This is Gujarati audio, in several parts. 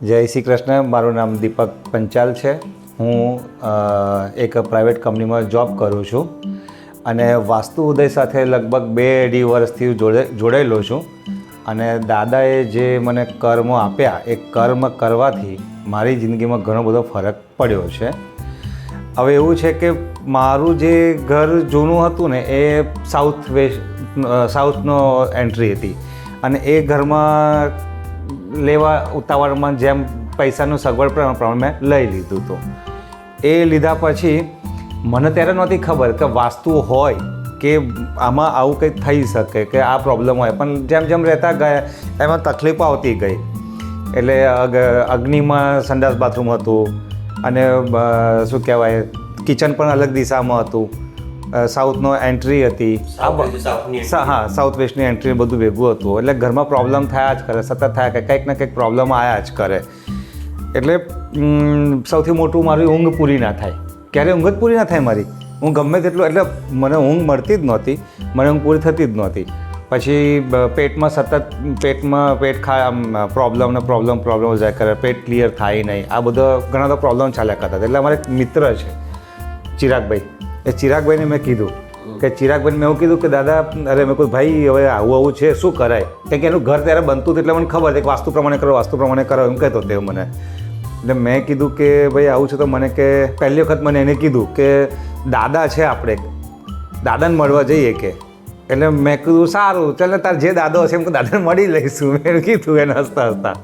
જય શ્રી કૃષ્ણ. મારું નામ દીપક પંચાલ છે. હું એક પ્રાઇવેટ કંપનીમાં જોબ કરું છું અને વાસ્તુ ઉદય સાથે લગભગ 2-2.5 વર્ષથી જોડાયેલો છું. અને દાદાએ જે મને કર્મ આપ્યા એ કર્મ કરવાથી મારી જિંદગીમાં ઘણો બધો ફરક પડ્યો છે. હવે એવું છે કે મારું જે ઘર જૂનું હતું ને એ સાઉથનો એન્ટ્રી હતી અને એ ઘરમાં લેવા ઉતાવળમાં જેમ પૈસાનું સગવડ પ્રમાણે મેં લઈ લીધું હતું. એ લીધા પછી મને ત્યારે નહોતી ખબર કે વાસ્તુ હોય કે આમાં આવું કંઈક થઈ શકે કે આ પ્રોબ્લેમ હોય, પણ જેમ જેમ રહેતા ગયા એમાં તકલીફો આવતી ગઈ. એટલે અગ્નિમાં સંડાસ બાથરૂમ હતું અને શું કહેવાય કિચન પણ અલગ દિશામાં હતું. સાઉથનો એન્ટ્રી હતી, હા સાઉથ વેસ્ટની એન્ટ્રી બધું ભેગું હતું. એટલે ઘરમાં પ્રોબ્લેમ થયા જ કરે, સતત થયા કરે, કંઈક ને કંઈક પ્રોબ્લેમ આવ્યા જ કરે. એટલે સૌથી મોટું મારી ઊંઘ પૂરી ના થાય. ક્યારે ઊંઘ જ પૂરી ના થાય મારી. હું ગમે તેટલું, એટલે મને ઊંઘ મળતી જ નહોતી, મને ઊંઘ પૂરી થતી જ નહોતી. પછી પેટમાં સતત પેટ પ્રોબ્લેમ જાય કરે, પેટ ક્લિયર થાય નહીં, આ બધો ઘણા બધા પ્રોબ્લેમ ચાલ્યા કરતા. એટલે અમારે એક મિત્ર છે ચિરાગભાઈ, એ ચિરાગભાઈને મેં કીધું કે ચિરાગભાઈને મેં એવું કીધું કે દાદા, અરે મેં કહ્યું ભાઈ હવે આવું છે, શું કરાય? કેમ કે એનું ઘર ત્યારે બનતું હતું એટલે મને ખબર હતી કે વાસ્તુ પ્રમાણે કરો એમ કહેતો તે મને. એટલે મેં કીધું કે ભાઈ આવું છે. તો મને કે પહેલી વખત મને એને કીધું કે દાદા છે, આપણે દાદાને મળવા જઈએ કે. એટલે મેં કીધું સારું ચાલ, તાર જે દાદો હશે એમ કે દાદાને મળી લઈશું, મેં કીધું એને હસતા હસતા.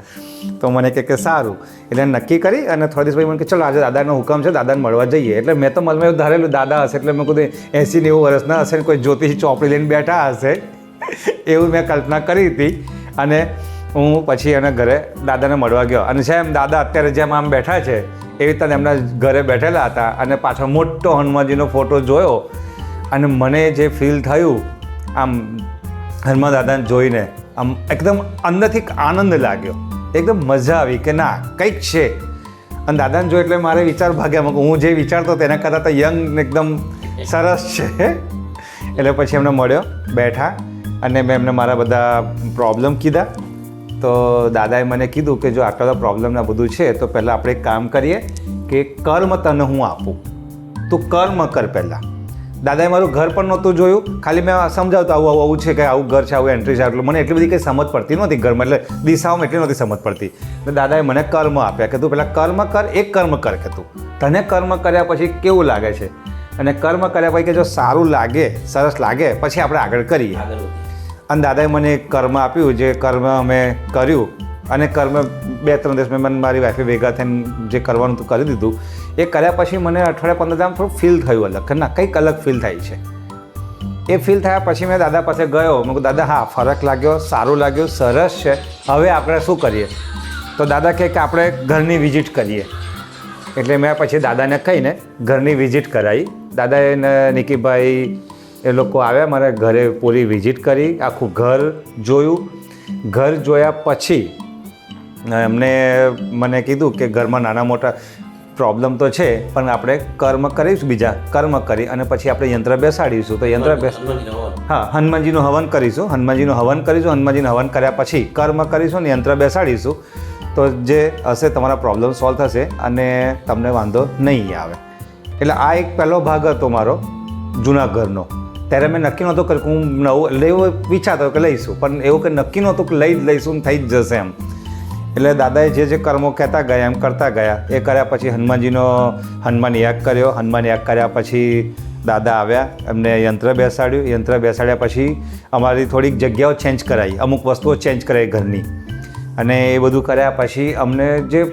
તો મને કે સારું. એટલે નક્કી કરી અને થોડા દિવસ પછી મને કે ચલો આજે દાદાનો હુકમ છે, દાદાને મળવા જઈએ. એટલે મેં તો મનમાં એવું ધારેલું દાદા હશે એટલે મેં કીધું 80-90 વર્ષના હશે, કોઈ જ્યોતિષી ચોપડી લઈને બેઠા હશે એવું મેં કલ્પના કરી હતી. અને હું પછી એના ઘરે દાદાને મળવા ગયો અને જેમ દાદા અત્યારે જેમ આમ બેઠા છે એવી રીતે એમના ઘરે બેઠેલા હતા અને પાછળ મોટો હનુમાનજીનો ફોટો જોયો અને મને જે ફીલ થયું આમ હનુમાન દાદાને જોઈને આમ એકદમ અંદરથી આનંદ લાગ્યો, એકદમ મજા આવી કે ના કંઈક છે. અને દાદાને જોઈ એટલે મારે વિચાર ભાગ્યા, હું જે વિચારતો તેના કરતાં તો યંગ એકદમ સરસ છે. એટલે પછી એમને મળ્યો, બેઠા અને મેં એમને મારા બધા પ્રોબ્લેમ કીધા. તો દાદાએ મને કીધું કે જો આટલા બધા પ્રોબ્લેમ આ બધું છે તો પહેલાં આપણે એક કામ કરીએ કે કર્મ તને હું આપું, તું કર્મ કર પહેલાં. દાદાએ મારું ઘર પણ નહોતું જોયું, ખાલી મેં સમજાવતો આવું છે કે આવું ઘર છે, આવું એન્ટ્રી છે, આટલું મને એટલી બધી કંઈ સમજ પડતી નહોતી ઘરમાં, એટલે દિશાઓમાં એટલી નહોતી સમજ પડતી. એટલે દાદાએ મને કર્મ આપ્યા કે તું પહેલાં કર્મ કર, એક કર્મ કર કે તું તને કર્મ કર્યા પછી કેવું લાગે છે, અને કર્મ કર્યા પછી કે જો સારું લાગે, સરસ લાગે, પછી આપણે આગળ કરીએ. અને દાદાએ મને એક કર્મ આપ્યું, જે કર્મ અમે કર્યું અને કર્મ 2-3 દિવસ મેં મારી વાઈફે ભેગા થઈને જે કરવાનું હતું કરી દીધું. એ કર્યા પછી મને અઠવાડિયા 15 દામ થોડું ફીલ થયું અલગ, કે ના કંઈક અલગ ફીલ થાય છે. એ ફીલ થયા પછી મેં દાદા પાસે ગયો, મેં કહ્યું દાદા હા ફરક લાગ્યો, સારું લાગ્યું, સરસ છે, હવે આપણે શું કરીએ? તો દાદા કહે કે આપણે ઘરની વિઝિટ કરીએ. એટલે મેં પછી દાદાને કહીને ઘરની વિઝિટ કરાવી. દાદાએ નિકીભાઈ એ લોકો આવ્યા મારા ઘરે, પૂરી વિઝિટ કરી, આખું ઘર જોયું. ઘર જોયા પછી એમને મને કીધું કે ઘરમાં નાના મોટા પ્રોબ્લેમ તો છે પણ આપણે કર્મ કરીશું, બીજા કર્મ કરી અને પછી આપણે યંત્ર બેસાડીશું. તો હનુમાનજીનું હવન કરીશું. હનુમાનજીનું હવન કર્યા પછી કર્મ કરીશું ને યંત્ર બેસાડીશું. તો જે હશે તમારા પ્રોબ્લેમ સોલ્વ થશે અને તમને વાંધો નહીં આવે. એટલે આ એક પહેલો ભાગ હતો મારો જૂના ઘરનો. ત્યારે મેં નક્કી નહોતું કર્યું કે હું નવું લેવું, વિચારતો કે લઈશું, પણ એવું કે નક્કી નહોતું કે લઈશું થઈ જ જશે એમ. એટલે દાદાએ જે કર્મો કહેતા ગયા એમ કરતા ગયા. એ કર્યા પછી હનુમાન યાગ કર્યો. હનુમાન યાગ કર્યા પછી દાદા આવ્યા, એમને યંત્ર બેસાડ્યું. યંત્ર બેસાડ્યા પછી અમારી થોડીક જગ્યાઓ ચેન્જ કરાવી, અમુક વસ્તુઓ ચેન્જ કરાવી ઘરની. અને એ બધું કર્યા પછી અમને જે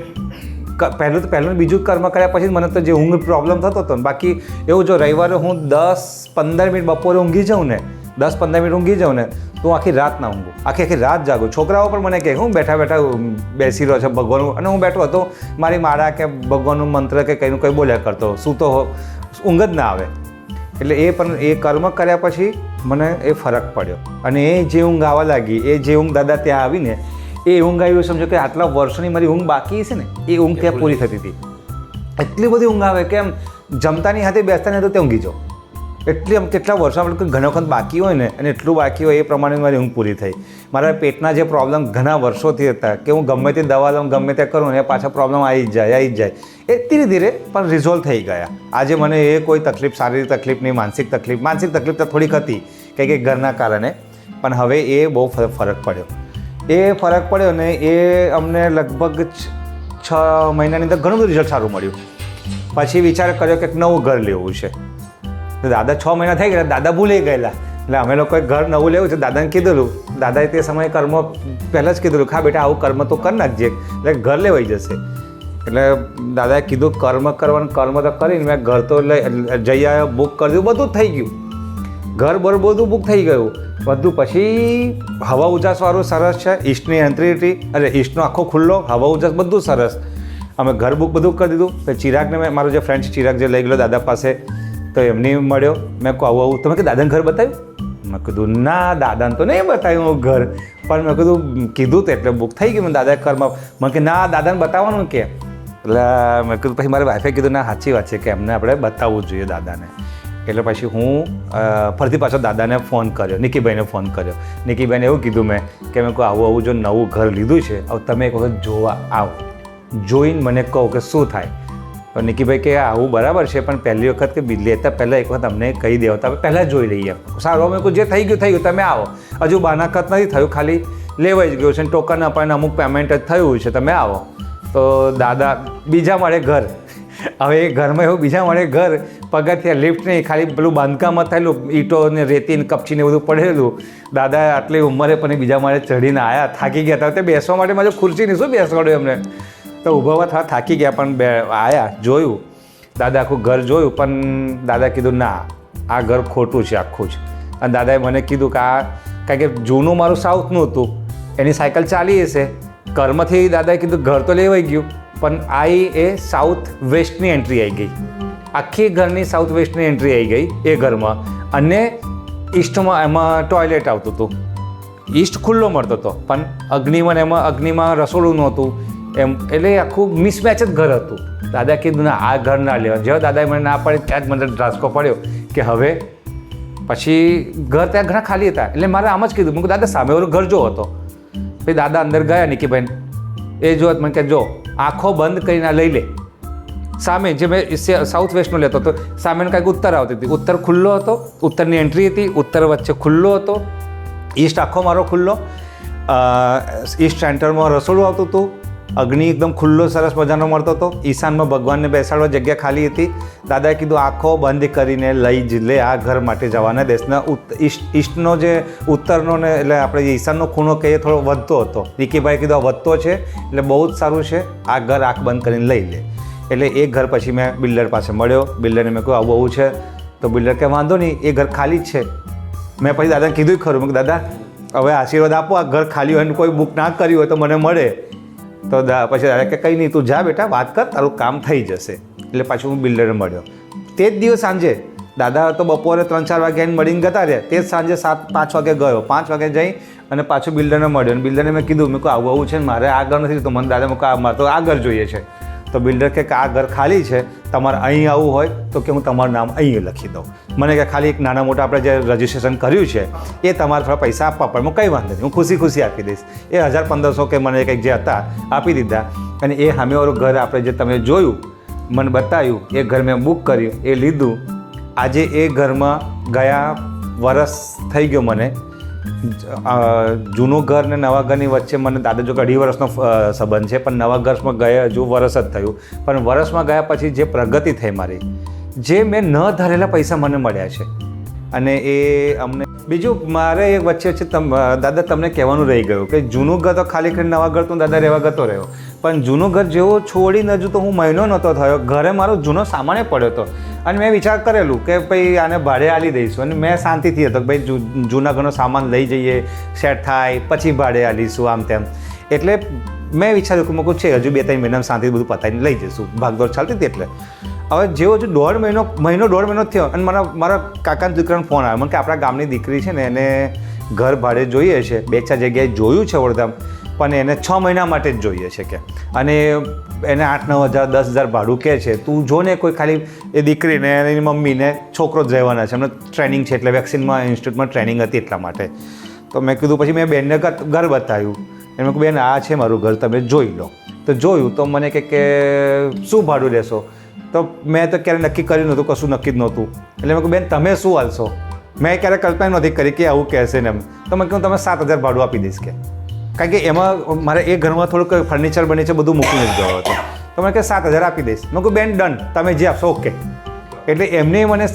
પહેલું બીજું કર્મ કર્યા પછી મને તો જે ઊંઘ પ્રોબ્લેમ થતો હતો ને, બાકી એવું જો રવિવારે હું 10-15 મિનિટ બપોરે ઊંઘી જાઉં ને, 10-15 મિનિટ ઊંઘી જાઉં ને તો હું આખી રાત ના ઊંઘું, આખી રાત જાગું. છોકરાઓ પણ મને કહે હું બેઠા બેસી રહ્યો છે ભગવાનનું, અને હું બેઠો હતો મારી માળા કે ભગવાનનું મંત્ર કે કંઈનું કંઈ બોલ્યા કરતો, સૂતો ઊંઘ જ ના આવે. એટલે એ પણ એ કર્મ કર્યા પછી મને એ ફરક પડ્યો અને એ જે ઊંઘ આવવા લાગી, એ જે ઊંઘ દાદા ત્યાં આવીને એ ઊંઘ આવી, સમજો કે આટલા વર્ષોની મારી ઊંઘ બાકી છે ને એ ઊંઘ ત્યાં પૂરી થતી હતી. એટલી બધી ઊંઘ આવે કે એમ જમતાની હાથે બેસતા નહીં તો ત્યાં ઊંઘી જાઓ. એટલી આમ કેટલા વર્ષો આપણે ઘણા વખત બાકી હોય ને અને એટલું બાકી હોય એ પ્રમાણે મારી ઊંઘ પૂરી થઈ. મારા પેટના જે પ્રોબ્લેમ ઘણા વર્ષોથી હતા કે હું ગમે તે દવા લઉં ગમે તે કરું ને પાછા પ્રોબ્લેમ આવી જ જાય એ ધીરે ધીરે પણ રિઝોલ્વ થઈ ગયા. આજે મને એ કોઈ તકલીફ, શારીરિક તકલીફ નહીં, માનસિક તકલીફ તો થોડીક હતી કે ઘરના કારણે, પણ હવે એ બહુ ફરક પડ્યો. એ ફરક પડ્યો ને એ અમને લગભગ 6 મહિનાની અંદર ઘણું બધું રિઝલ્ટ સારું મળ્યું. પછી વિચાર કર્યો કે નવું ઘર લેવું છે. દાદા 6 મહિના થઈ ગયા, દાદા ભૂલી ગયેલા. એટલે અમે લોકોએ ઘર નવું લેવું છે, દાદાને કીધેલું. દાદાએ તે સમયે કર્મ પહેલાં જ કીધેલું, હા બેટા આવું કર્મ તો કર નાખજે એટલે ઘર લેવાઈ જશે. એટલે દાદાએ કીધું કર્મ કરવાનું, કર્મ તો કરીને મેં ઘર તો જઈ આવ્યો, બુક કરી દીધું, બધું જ થઈ ગયું. ઘર બધું બુક થઈ ગયું બધું. પછી હવા ઉજાસવાળું સરસ છે, ઈસ્ટની એન્ટ્રી અરે ઈસ્ટનો આખો ખુલ્લો, હવા ઉજાસ બધું સરસ. અમે ઘર બુક બધું કરી દીધું. પછી ચિરાગને મેં, મારો જે ફ્રેન્ડ છે ચિરાગ, જે લઈ ગયેલો દાદા પાસે, તો એમની મળ્યો. મેં કહું આવું તમે કે દાદાને ઘર બતાવ્યું? મેં કીધું ના દાદાને તો નહીં બતાવ્યું ઘર, પણ મેં કીધું તો એટલે બુક થઈ ગયું. મેં દાદાએ ઘરમાં મને કે ના દાદાને બતાવવાનું કે, એટલે મેં કીધું, પછી મારી વાઈફે કીધું ના સાચી વાત છે કે એમને આપણે બતાવવું જોઈએ દાદાને. એટલે પછી હું ફરીથી પાછો દાદાને ફોન કર્યો, નિકીભાઈને ફોન કર્યો. નિકીભાઈને એવું કીધું મેં કે મેં કહું આવું જો નવું ઘર લીધું છે, હવે તમે એક વખત જોવા આવો, જોઈને મને કહો કે શું થાય. તો નિકીભાઈ કે આવું બરાબર છે, પણ પહેલી વખત કે લેતા પહેલાં એક વખત અમને કહી દેવો, તમે પહેલાં જોઈ લઈએ. સારું, અમે કહું જે થઈ ગયું તમે આવો. હજુ બાનાખત નથી થયું, ખાલી લેવાઈ જ ગયું છે, ટોકન અપાઈને અમુક પેમેન્ટ જ થયું છે, તમે આવો. તો દાદા બીજા માળે ઘર, હવે એ ઘરમાં એવું બીજા માળે ઘર, પગથિયા લિફ્ટ નહીં, ખાલી પેલું બાંધકામમાં થયેલું, ઈંટો ને રેતી ને કપચી ને બધું પડેલું. દાદા આટલી ઉંમરે પણ બીજા માળે ચડીને આવ્યા, થાકી ગયા હતા. તે બેસવા માટે મારે ખુરશીની શું બેસવાડ્યું એમને, તો ઊભા થોડા થાકી ગયા, પણ આવ્યા, જોયું, દાદા આખું ઘર જોયું. પણ દાદા કીધું ના આ ઘર ખોટું છે આખું જ. અને દાદાએ મને કીધું કે કારણ કે જૂનું મારું સાઉથનું હતું, એની સાયકલ ચાલી હશે. કર્મથી દાદાએ કીધું ઘર તો લેવાઈ ગયું, પણ એ સાઉથ વેસ્ટની એન્ટ્રી આવી ગઈ. આખી ઘરની સાઉથ વેસ્ટની એન્ટ્રી આવી ગઈ એ ઘરમાં. અને ઈસ્ટમાં એમાં ટોયલેટ આવતું હતું, ઈસ્ટ ખુલ્લો મળતો હતો, પણ અગ્નિમાં રસોડું નહોતું એમ. એટલે આખું મિસમેચ જ ઘર હતું. દાદા કીધું ના આ ઘર ના લેવા. જેવા દાદાએ મને ના પડે ત્યાં જ મને ધ્રાસકો પડ્યો કે હવે પછી ઘર ત્યાં ઘણા ખાલી હતા. એટલે મારે આમ જ કીધું, મેં દાદા સામેવાળું ઘર જો હતો. પછી દાદા અંદર ગયા, નિકીભાઈ એ જોત, મને કે જો આંખો બંધ કરીને લઈ લે. સામે જે મેં સાઉથ વેસ્ટનો લેતો હતો, સામેનો કાંઈક ઉત્તર આવતી હતી, ઉત્તર ખુલ્લો હતો, ઉત્તરની એન્ટ્રી હતી, ઉત્તર વચ્ચે ખુલ્લો હતો, ઈસ્ટ આખો મારો ખુલ્લો, ઈસ્ટ સેન્ટરમાં રસોડું આવતું હતું, અગ્નિ એકદમ ખુલ્લો સરસ મજાનો મળતો હતો, ઈશાનમાં ભગવાનને બેસાડવા જગ્યા ખાલી હતી. દાદાએ કીધું આંખો બંધ કરીને લઈ જ લે, આ ઘર માટે જવાના દેશના ઈસ્ટનો જે ઉત્તરનો ને એટલે આપણે ઈશાનનો ખૂણો કહીએ થોડો વધતો હતો. નિકીભાઈ કીધું આ વધતો છે એટલે બહુ જ સારું છે, આ ઘર આંખ બંધ કરીને લઈ લે. એટલે એ ઘર પછી મેં બિલ્ડર પાસે મળ્યો. બિલ્ડરને મેં કહ્યું આવું છે, તો બિલ્ડર કે વાંધો નહીં એ ઘર ખાલી જ છે. મેં પછી દાદાને કીધું ખરું, મેં દાદા હવે આશીર્વાદ આપો, આ ઘર ખાલી હોય ને કોઈ બુક ના કર્યું હોય તો મને મળે. તો પછી દાદા કે કંઈ નહીં તું જા બેટા, વાત કર, તારું કામ થઈ જશે. એટલે પાછું હું બિલ્ડરને મળ્યો. તે જ દિવસ સાંજે દાદા તો બપોરે 3-4 વાગે મળીને જતા રહ્યા, તે જ સાંજે 7-5 વાગે ગયો. 5 વાગે જઈ અને પાછું બિલ્ડરને મળ્યો. અને બિલ્ડરને મેં કીધું, મેં કહું આવું છે ને મારે આ ઘર નથી, તો મને દાદા મેં કહું મારે તો આ ઘર જોઈએ છે. તો બિલ્ડર કે આ ઘર ખાલી છે, તમારે અહીં આવવું હોય તો કે હું તમારું નામ અહીં લખી દઉં. મને કે ખાલી એક નાના મોટા આપણે જે રજિસ્ટ્રેશન કર્યું છે એ તમારે થોડા પૈસા આપવા પડે. હું કંઈ વાંધો નહીં, હું ખુશી આપી દઈશ. એ 1000-1500 કે મને કંઈક જે હતા આપી દીધા. અને એ સામેવાળું ઘર આપણે જે તમે જોયું, મને બતાવ્યું, એ ઘર મેં બુક કર્યું, એ લીધું. આજે એ ઘરમાં ગયા વરસ થઈ ગયો મને. જૂનું ઘર ને નવા ઘરની વચ્ચે મને દાદા જો 2.5 વર્ષનો સંબંધ છે, પણ નવા ઘરમાં ગયા હજુ વરસ જ થયું. પણ વરસમાં ગયા પછી જે પ્રગતિ થઈ મારી, જે મેં ન ધારેલા પૈસા મને મળ્યા છે. અને એ અમને બીજું મારે એક વચ્ચે દાદા તમને કહેવાનું રહી ગયું કે જૂનું ઘર તો ખાલી કરીને નવા ઘર તો દાદા રહેવા ગતો રહ્યો, પણ જૂનું ઘર જેવો છોડીને હજુ તો હું મહિનો નહોતો થયો, ઘરે મારો જૂનો સામાન પડ્યો હતો. અને મેં વિચાર કરેલું કે ભાઈ આને ભાડે આલી દઈશું. અને મેં શાંતિથી હતો કે ભાઈ જૂના ઘરનો સામાન લઈ જઈએ, સેટ થાય, પછી ભાડે આલીશું આમ તેમ. એટલે મેં વિચાર્યું કે મૂકું છે હજુ 2-3 મહિનામાં શાંતિથી બધું પતાવીને લઈ જઈશું, ભાગદોડ ચાલતી હતી. એટલે હવે જેવો હજુ 1.5 મહિનો થયો અને મારા કાકાના દીકરાનો ફોન આવ્યો મને કે આપણા ગામની દીકરી છે ને એને ઘર ભાડે જોઈએ છે, 2-4 જગ્યાએ જોયું છે વડોદરામાં, પણ એને 6 મહિના માટે જ જોઈએ છે કે, અને એને 8-9 હજાર 10 હજાર ભાડું કહે છે. તું જો ને કોઈ ખાલી એ દીકરીને એની મમ્મીને છોકરો જ રહેવાના છે, એમને ટ્રેનિંગ છે, એટલે વેક્સિનમાં ઇન્સ્ટિટ્યૂટમાં ટ્રેનિંગ હતી એટલા માટે. તો મેં કીધું પછી મેં બેનને ઘર બતાવ્યું એને મેં કહ્યું બેન આ છે મારું ઘર તમે જોઈ લો. તો જોયું તો મને કે શું ભાડું લેશો? તો મેં તો ક્યારે નક્કી કર્યું નહોતું, કશું નક્કી જ નહોતું. એટલે મેં કહ્યું બેન તમે શું હાલશો? મેં ક્યારે કલ્પના નહોતી કરી કે આવું કહેશે ને એમ. તો મેં કહ્યું તમે 7,000 ભાડું આપી દઈશ કે, કારણ કે એમાં મારે એ ઘરમાં થોડુંક ફર્નિચર બની છે બધું મૂકીને જ ગયો હતો. તો મેં કે 7,000 આપી દઈશ. મેં કહ્યું બેન ડન, તમે જે આપશો ઓકે. એટલે એમને મને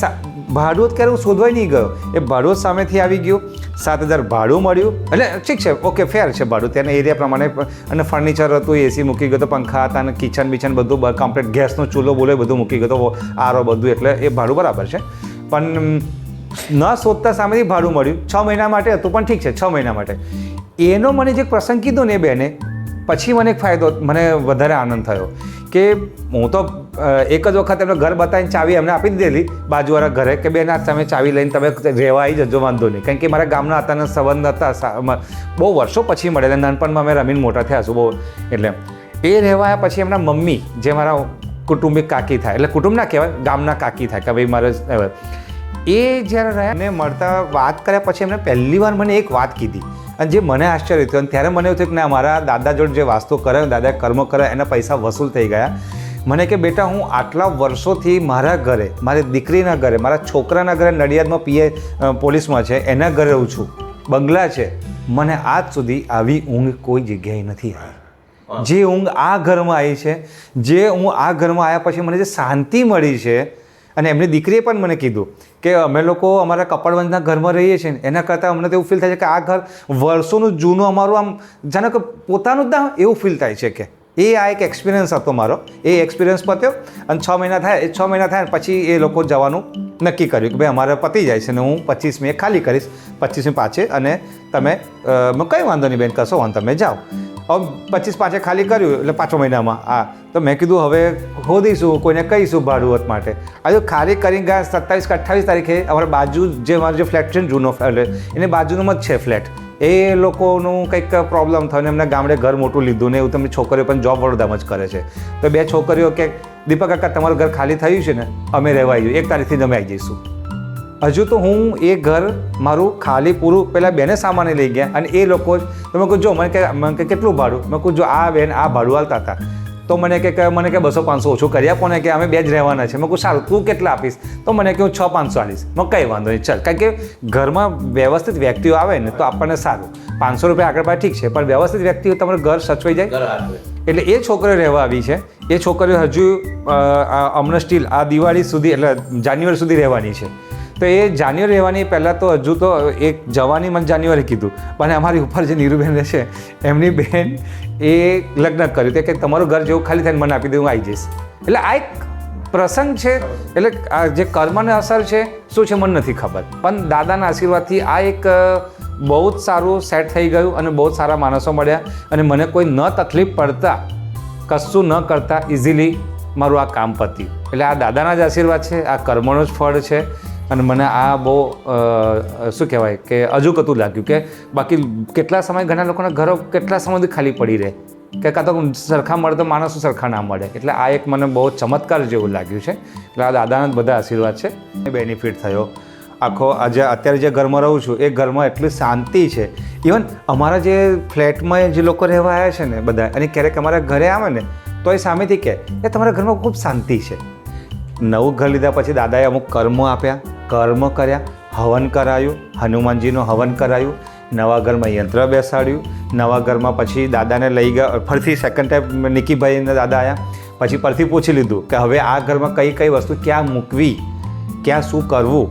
ભાડું જ ક્યારે હું શોધવાય નહીં ગયો, એ ભાડું જ સામેથી આવી ગયું. 7,000 ભાડું મળ્યું. એટલે ઠીક છે, ઓકે ફેર છે ભાડું ત્યાંના એરિયા પ્રમાણે. અને ફર્નિચર હતું, એસી મૂકી ગયો, તો પંખા હતા અને કિચન બિચન બધું કમ્પ્લીટ, ગેસનો ચૂલો બોલો બધું મૂકી ગયો, તો આરો બધું, એટલે એ ભાડું બરાબર છે. પણ ન શોધતા સામેથી ભાડું મળ્યું. 6 મહિના માટે હતું, પણ ઠીક છે 6 મહિના માટે. એનો મને જે પ્રસંગ કીધો ને એ બેને, પછી મને એક ફાયદો, મને વધારે આનંદ થયો કે હું તો એક જ વખત એમને ઘર બતાવીને ચાવી એમને આપી દીધેલી બાજુવાળા ઘરે કે બેન આ તમે ચાવી લઈને તમે રહેવા આવી જજો, વાંધો નહીં. કારણ કે મારા ગામના હતા ને સંબંધ હતા, બહુ વર્ષો પછી મળેલા, નાનપણમાં અમે રમીને મોટા થયા છું બહુ. એટલે એ રહેવા આવ્યા પછી એમના મમ્મી જે મારા કુટુંબિક કાકી થાય, એટલે કુટુંબ ના કહેવાય, ગામના કાકી થાય કે ભાઈ મારે એ જ્યારે રહ્યા ને મળતા વાત કર્યા પછી એમને પહેલી વાર મને એક વાત કીધી અને જે મને આશ્ચર્ય થયું. અને ત્યારે મને એવું થયું કે ના, મારા દાદા જોડે જે વાસ્તુ કરે, દાદાએ કર્મ કરે, એના પૈસા વસૂલ થઈ ગયા. મને કે બેટા હું આટલા વર્ષોથી મારા ઘરે, મારી દીકરીના ઘરે, મારા છોકરાના ઘરે નડિયાદમાં પીએ પોલીસમાં છે એના ઘરે રહું છું, બંગલા છે, મને આજ સુધી આવી ઊંઘ કોઈ જગ્યાએ નથી આવી. જે ઊંઘ આ ઘરમાં આવી છે, જે હું આ ઘરમાં આવ્યા પછી મને જે શાંતિ મળી છે. અને એમની દીકરીએ પણ મને કીધું કે અમે લોકો અમારા કપડવંજના ઘરમાં રહીએ છીએ ને એના કરતાં અમને તો એવું ફીલ થાય છે કે આ ઘર વર્ષોનું જૂનું અમારું, આમ જાણે કે પોતાનું જ ના એવું ફીલ થાય છે. કે એ આ એક એક્સપિરિયન્સ હતો મારો. એ એક્સપિરિયન્સ પત્યો અને 6 મહિના થાય, 6 મહિના થાય પછી એ લોકો જવાનું નક્કી કર્યું કે ભાઈ અમારે પતી જાય છે ને હું 25 મે ખાલી કરીશ, 25 મે પાછે, અને તમે કંઈ વાંધો નહીં બેન, કશો વાંધો, તમે જાઓ. હવે 25 પાછે ખાલી કર્યું એટલે 5મા મહિનામાં તો મેં કીધું હવે શોધીશું, કોઈને કહીશું ભાડું માટે. હજુ ખાલી કરીને ગયા 27 કે 28 તારીખે અમારા બાજુ જે મારો જે ફ્લેટ છે ને જૂનો, એટલે એની બાજુનો જ છે ફ્લેટ, એ લોકોનું કંઈક પ્રોબ્લેમ થયો ને એમને ગામડે ઘર મોટું લીધું ને એવું. તમને છોકરીઓ પણ જોબ વડોદરામાં જ કરે છે. તો 2 છોકરીઓ કે દીપક કાકા તમારું ઘર ખાલી થયું છે ને, અમે રહેવા આવ્યું, 1 તારીખથી જ અમે આવી જઈશું. હજુ તો હું એ ઘર મારું ખાલી પૂરું, પહેલાં બેને સામાને લઈ ગયા અને એ લોકો તો મેં કહું જો મને કે કેટલું ભાડું? મેં કહું જો આ બેન આ ભાડું હાલતા હતા તો મને કે 200-500 ઓછું કરી આપો ને, કે અમે 2 જ રહેવાના છે. મેં કહું સારું, તું કેટલા આપીશ? તો મને કે હું 600-500 આલીશ. મેં કંઈ વાંધો નહીં ચાલ, કારણ કે ઘરમાં વ્યવસ્થિત વ્યક્તિઓ આવે ને તો આપણને સારું. 500 રૂપિયા આગળ પાછળ ઠીક છે, પણ વ્યવસ્થિત વ્યક્તિઓ તમારું ઘર સચવાઈ જાય. એટલે એ છોકરીઓ રહેવા આવી છે. એ છોકરીઓ હજુ હમણાં સ્ટીલ આ દિવાળી સુધી, એટલે જાન્યુઆરી સુધી રહેવાની છે. તો એ જાન્યુઆરી રહેવાની પહેલાં તો હજુ તો એક જવાની મને જાન્યુઆરી કીધું, પણ અમારી ઉપર જે નીરુબેન રહે છે એમની બેન એ લગ્ન કર્યું તે કે તમારું ઘર જેવું ખાલી થઈને મને આપી દે, હું આવી જઈશ. એટલે આ એક પ્રસંગ છે. એટલે આ જે કર્મને અસર છે શું છે મને નથી ખબર, પણ દાદાના આશીર્વાદથી આ એક બહુ જ સારું સેટ થઈ ગયું અને બહુ જ સારા માણસો મળ્યા અને મને કોઈ ન તકલીફ પડતા, કશું ન કરતા ઇઝીલી મારું આ કામ પત્યું. એટલે આ દાદાના જ આશીર્વાદ છે, આ કર્મનો જ ફળ છે. અને મને આ બહુ શું કહેવાય કે અજુકતું લાગ્યું કે બાકી કેટલા સમય ઘણા લોકોના ઘરો કેટલા સમયથી ખાલી પડી રહે કે કાં તો સરખા મળે તો માણસો સરખા ના મળે. એટલે આ એક મને બહુ ચમત્કાર જેવું લાગ્યું છે. એટલે આ દાદાના જ બધા આશીર્વાદ છે. બેનિફિટ થયો આખો. આજે અત્યારે જે ઘરમાં રહું છું એ ઘરમાં એટલી શાંતિ છે. ઇવન અમારા જે ફ્લેટમાં જે લોકો રહેવા આવ્યા છે ને બધા, અને ક્યારેક અમારા ઘરે આવે ને તો એ સામેથી કહે એ તમારા ઘરમાં ખૂબ શાંતિ છે. નવું ઘર લીધા પછી દાદાએ અમુક કર્મો આપ્યા, કર્મ કર્યા, હવન કરાયું, હનુમાનજીનું હવન કરાયું, નવા ઘરમાં યંત્ર બેસાડ્યું, નવા ઘરમાં પછી દાદાને લઈ ગયા ફરીથી સેકન્ડ ટાઈમ નિકીભાઈને દાદા આવ્યા, પછી પરથી પૂછી લીધું કે હવે આ ઘરમાં કઈ કઈ વસ્તુ ક્યાં મૂકવી, ક્યાં શું કરવું,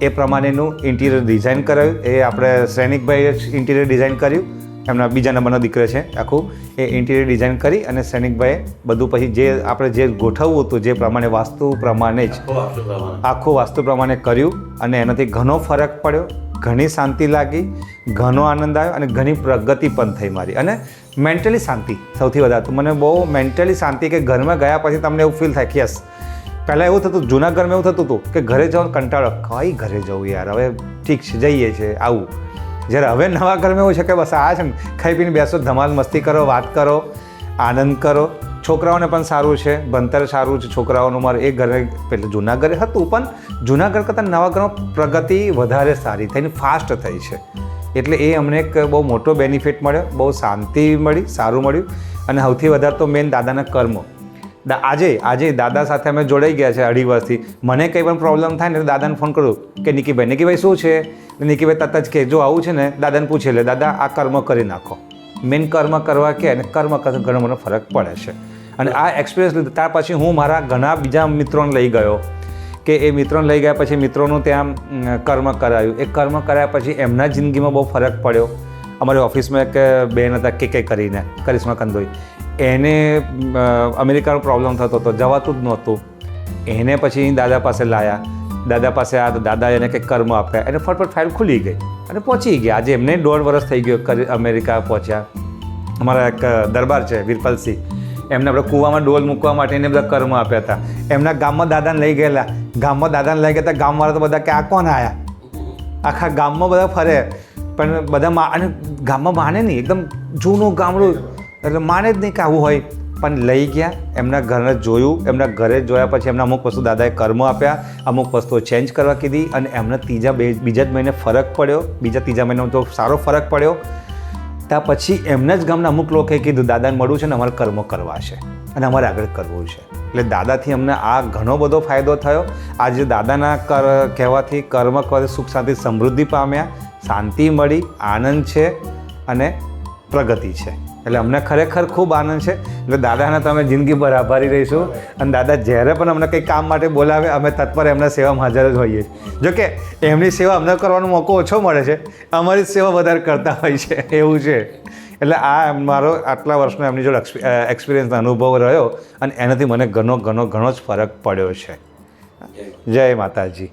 એ પ્રમાણેનું ઇન્ટિરિયર ડિઝાઇન કરાયું. એ આપણે સૈનિકભાઈએ ઇન્ટિરિયર ડિઝાઇન કર્યું, એમના બીજા નંબરનો દીકરો છે આખું. એ ઇન્ટિરિયર ડિઝાઇન કરી અને સૈનિકભાઈએ બધું પછી જે આપણે જે ગોઠવવું હતું જે પ્રમાણે વાસ્તુ પ્રમાણે જ આખું વાસ્તુ પ્રમાણે કર્યું અને એનાથી ઘણો ફરક પડ્યો, ઘણી શાંતિ લાગી, ઘણો આનંદ આવ્યો અને ઘણી પ્રગતિ પણ થઈ મારી. અને મેન્ટલી શાંતિ સૌથી વધારે તો મને બહુ મેન્ટલી શાંતિ કે ઘરમાં ગયા પછી તમને એવું ફીલ થાય કે યસ. પહેલાં એવું થતું, જૂના ઘરમાં એવું થતું હતું કે ઘરે જવાનું કંટાળો, કઈ ઘરે જવું યાર, હવે ઠીક છે જઈએ છે આવું. જ્યારે હવે નવા ઘરમાં એવું છે કે બસ આ છે ને ખાઈ પીને બેસો, ધમાલ મસ્તી કરો, વાત કરો, આનંદ કરો. છોકરાઓને પણ સારું છે, ભણતર સારું છે છોકરાઓનું. મારે એ ઘરે પહેલાં જૂના ઘરે હતું પણ જૂના ઘર કરતાં નવા ઘરમાં પ્રગતિ વધારે સારી થઈને ફાસ્ટ થઈ છે. એટલે એ અમને એક બહુ મોટો બેનિફિટ મળ્યો, બહુ શાંતિ મળી, સારું મળ્યું. અને સૌથી વધારે તો મેન દાદાના કર્મો. આજે દાદા સાથે અમે જોડાઈ ગયા છે 2.5 વર્ષથી. મને કંઈ પણ પ્રોબ્લેમ થાય ને દાદાને ફોન કરું કે નિકીભાઈ શું છે, નિકીભાઈ તરત જ કે જો આવું છે ને દાદાને પૂછે લે દાદા આ કર્મ કરી નાખો. મેન કર્મ કરવા કે અને કર્મ કરતા ઘણો મને ફરક પડે છે. અને આ એક્સપિરિયન્સ લીધો ત્યાર પછી હું મારા ઘણા બીજા મિત્રોને લઈ ગયો કે એ મિત્રોને લઈ ગયા પછી મિત્રોનું ત્યાં કર્મ કરાયું. એ કર્મ કરાયા પછી એમના જિંદગીમાં બહુ ફરક પડ્યો. અમારી ઓફિસમાં એક બેન હતા કે કરીને કરિશ્મા કંદોઈ, એને અમેરિકાનો પ્રોબ્લેમ થતો હતો, જવાતું જ નહોતું. એને પછી દાદા પાસે લાયા, દાદા પાસે આ દાદા એને કંઈક કર્મ આપ્યા, એને ફટફટ ફાઇલ ખુલી ગઈ અને પહોંચી ગયા. આજે એમને 1.5 વર્ષ થઈ ગયો અમેરિકા પહોંચ્યા. અમારા એક દરબાર છે વીરપલસિંહ, એમને આપણે કૂવામાં ડોલ મૂકવા માટે એને બધા કર્મ આપ્યા હતા. એમના ગામમાં દાદાને લઈ ગયેલા, ગામવાળા તો બધા કે આ કોણ આવ્યા, આખા ગામમાં બધા ફરે પણ બધા અને ગામમાં માને નહીં, એકદમ જૂનું ગામડું એટલે માને જ નહીં કે આવું હોય. પણ લઈ ગયા, એમના ઘરે જોયું, એમના ઘરે જોયા પછી એમના અમુક વસ્તુ દાદાએ કર્મ આપ્યા, અમુક વસ્તુઓ ચેન્જ કરવા કીધી અને એમને બીજા જ મહિને ફરક પડ્યો. ત્રીજા મહિનામાં તો સારો ફરક પડ્યો. ત્યાં પછી એમના જ ગામના અમુક લોકોએ કીધું દાદાને મળવું છે ને અમારે કર્મ કરવા છે અને અમારે આગળ કરવું છે. એટલે દાદાથી અમને આ ઘણો બધો ફાયદો થયો. આજે દાદાના કહેવાથી કર્મ કરવાથી સુખ શાંતિ સમૃદ્ધિ પામ્યા, શાંતિ મળી, આનંદ છે અને પ્રગતિ છે. એટલે અમને ખરેખર ખૂબ આનંદ છે. એટલે દાદાના તો અમે જિંદગીભર આભારી રહીશું. અને દાદા જ્યારે પણ અમને કંઈ કામ માટે બોલાવે અમે તત્પર એમના સેવામાં હાજર જ હોઈએ. જોકે એમની સેવા અમને કરવાનો મોકો ઓછો મળે છે, અમારી જ સેવા વધારે કરતા હોય છે, એવું છે. એટલે આ મારો આટલા વર્ષનો એમની જોડે એક્સપિરિયન્સ અનુભવ રહ્યો અને એનાથી મને ઘણો જ ફરક પડ્યો છે. જય માતાજી.